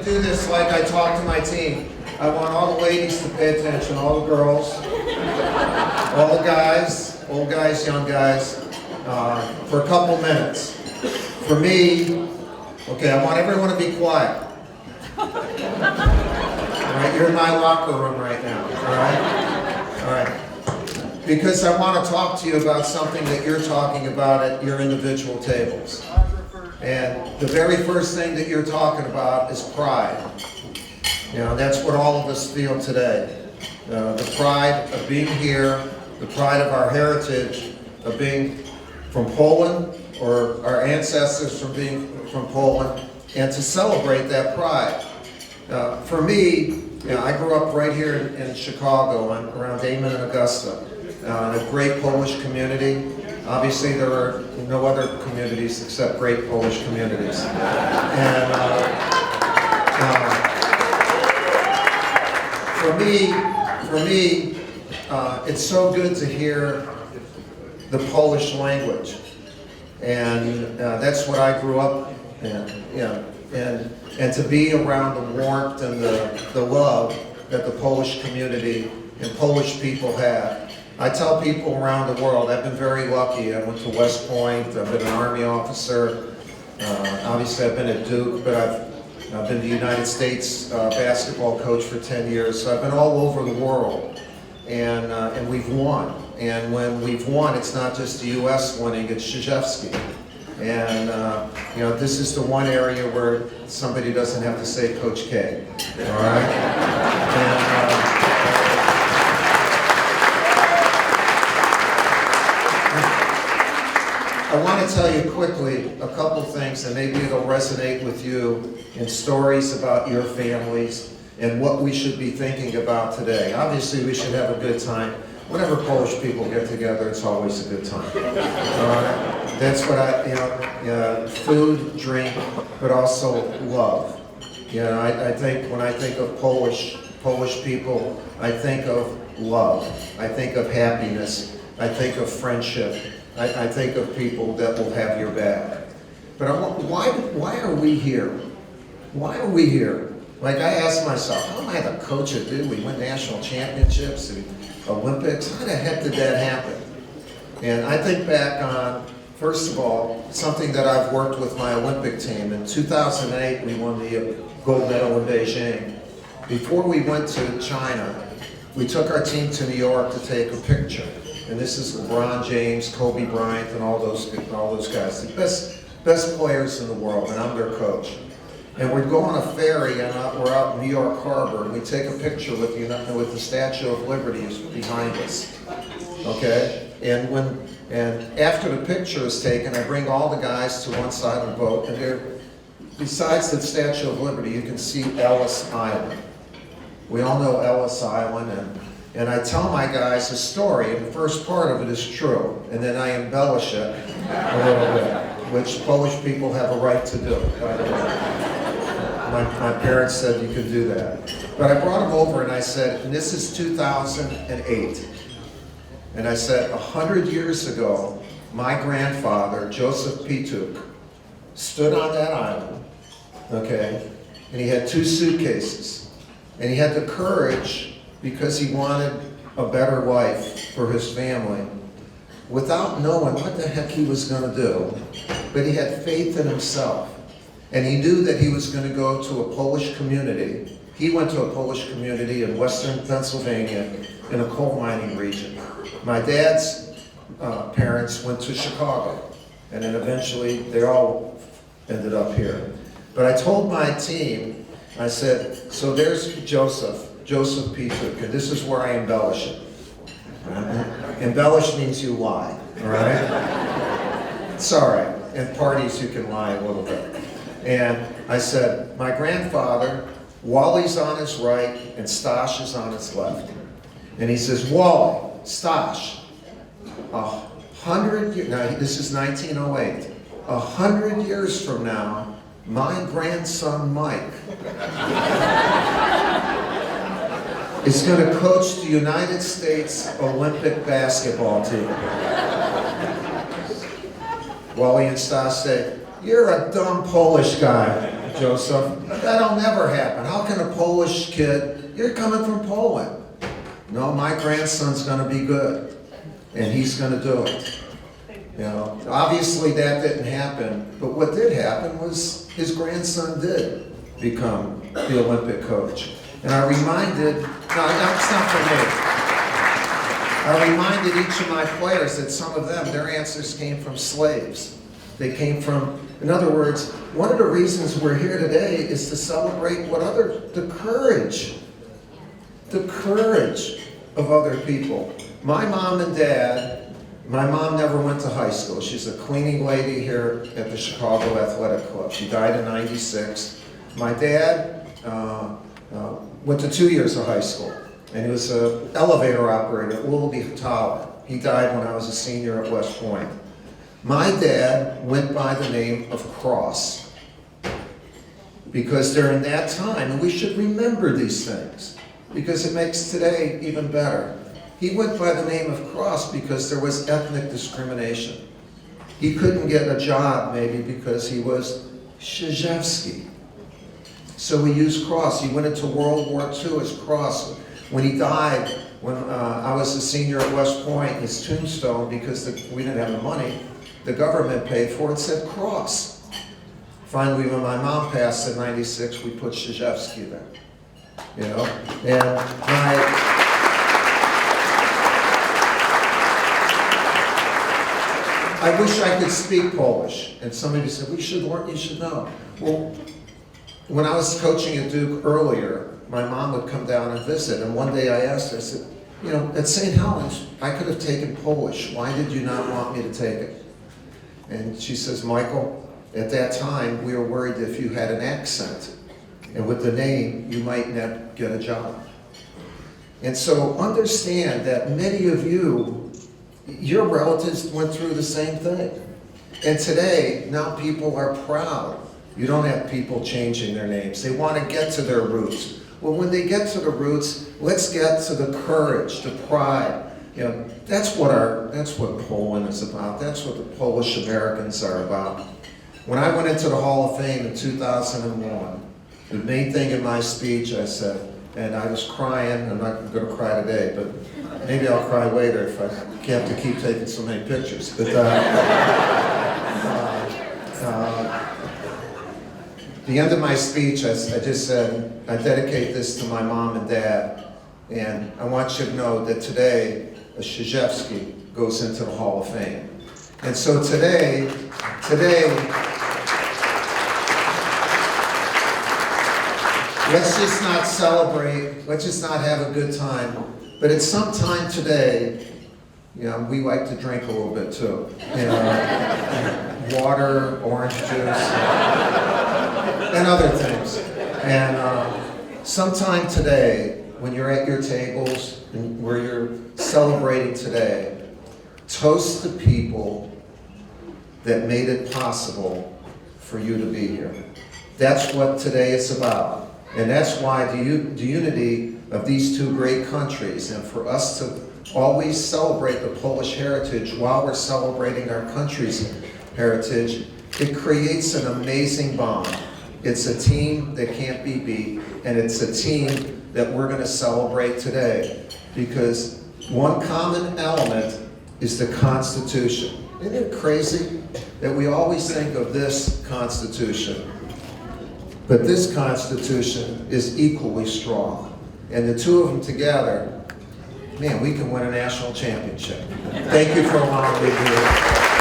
to do this like I talk to my team. I want all the ladies to pay attention, all the girls, all the guys, old guys, young guys, for a couple minutes. For me, okay, I want everyone to be quiet. All right, you're in my locker room right now, all right? All right. Because I want to talk to you about something that you're talking about at your individual tables. And the very first thing that you're talking about is pride. You know, that's what all of us feel today. The pride of being here, the pride of our heritage, of being from Poland, or our ancestors from being from Poland, and to celebrate that pride. For me, you know, I grew up right here in Chicago, around Damon and Augusta, in a great Polish community. Obviously, there are no other communities except great Polish communities. And for me, it's so good to hear the Polish language, and that's what I grew up in. Yeah, and to be around the warmth and the love that the Polish community and Polish people have. I tell people around the world, I've been very lucky. I went to West Point, I've been an Army officer, obviously I've been at Duke, but I've been the United States basketball coach for 10 years, so I've been all over the world, and we've won. And when we've won, it's not just the U.S. winning, it's Krzyzewski. And you know, this is the one area where somebody doesn't have to say Coach K, all right? And, I want to tell you quickly a couple things, and maybe it'll resonate with you in stories about your families and what we should be thinking about today. Obviously, we should have a good time. Whenever Polish people get together, it's always a good time. That's what food, drink, but also love. You know, I think when I think of Polish people, I think of love. I think of happiness. I think of friendship. I think of people that will have your back. But why are we here? Why are we here? Like, I ask myself, how am I the coach at Duke? We win national championships and Olympics. How the heck did that happen? And I think back on, first of all, something that I've worked with my Olympic team. In 2008, we won the gold medal in Beijing. Before we went to China, we took our team to New York to take a picture. And this is LeBron James, Kobe Bryant, and all those guys, the best players in the world, and I'm their coach. And we'd go on a ferry, and we're out in New York Harbor, and we take a picture with the Statue of Liberty behind us. Okay? And after the picture is taken, I bring all the guys to one side of the boat, and there, besides the Statue of Liberty, you can see Ellis Island. We all know Ellis Island, and I tell my guys a story, and the first part of it is true, and then I embellish it a little bit, which Polish people have a right to do, by the way. My parents said you could do that. But I brought them over and I said, and this is 2008, and I said, 100 years ago, my grandfather, Joseph Pituk, stood on that island, okay, and he had 2 suitcases, and he had the courage, because he wanted a better life for his family, without knowing what the heck he was going to do, but he had faith in himself. And he knew that he was going to go to a Polish community. He went to a Polish community in western Pennsylvania in a coal mining region. My dad's parents went to Chicago, and then eventually they all ended up here. But I told my team, I said, so there's Joseph Pituk, and this is where I embellish it. Embellish means you lie, all right? It's all right. In parties you can lie a little bit. And I said, my grandfather, Wally's on his right and Stash is on his left. And he says, Wally, Stash, 100 years, now this is 1908, 100 years from now, my grandson Mike is going to coach the United States Olympic basketball team. Wally and Stas say, you're a dumb Polish guy, Joseph. That'll never happen. How can a Polish kid, you're coming from Poland. No, my grandson's gonna be good, and he's gonna do it. You know, obviously that didn't happen, but what did happen was his grandson did become the Olympic coach. And I reminded, no, that's not for me. I reminded each of my players that some of them, their ancestors came from slaves. They came from, in other words, one of the reasons we're here today is to celebrate the courage of other people. My mom and dad, my mom never went to high school. She's a cleaning lady here at the Chicago Athletic Club. She died in '96. My dad went to 2 years of high school, and he was an elevator operator at Willoughby Tower. He died when I was a senior at West Point. My dad went by the name of Cross, because during that time, and we should remember these things, because it makes today even better. He went by the name of Cross because there was ethnic discrimination. He couldn't get a job maybe because he was Krzyzewski. So he used Cross. He went into World War II as Cross. When he died, when I was a senior at West Point, his tombstone, because we didn't have the money, the government paid for it, said Cross. Finally, when my mom passed in '96, we put Krzyzewski there. You know, and I wish I could speak Polish. And somebody said, you should learn, you should know. Well, when I was coaching at Duke earlier, my mom would come down and visit. And one day I asked her, I said, you know, at St. Helens, I could have taken Polish. Why did you not want me to take it? And she says, Michael, at that time, we were worried that if you had an accent, and with the name, you might not get a job. And so understand that many of you, your relatives went through the same thing. And today, now people are proud. You don't have people changing their names. They want to get to their roots. Well, when they get to the roots, let's get to the courage, the pride. You know, that's what Poland is about. That's what the Polish Americans are about. When I went into the Hall of Fame in 2001, the main thing in my speech I said, and I was crying, I'm not going to cry today, but maybe I'll cry later if I have to keep taking so many pictures. But the end of my speech, I just said, I dedicate this to my mom and dad, and I want you to know that today, a Krzyzewski goes into the Hall of Fame. And so today, let's just not celebrate, let's just not have a good time, but at some time today, you know, we like to drink a little bit too. You know, water, orange juice, and other things. And sometime today, when you're at your tables, and where you're celebrating today, toast the people that made it possible for you to be here. That's what today is about. And that's why the unity of these two great countries, and for us to always celebrate the Polish heritage while we're celebrating our country's heritage, it creates an amazing bond. It's a team that can't be beat, and it's a team that we're going to celebrate today, because one common element is the Constitution. Isn't it crazy that we always think of this Constitution? But this Constitution is equally strong. And the two of them together, man, we can win a national championship. Thank you for allowing me to do it.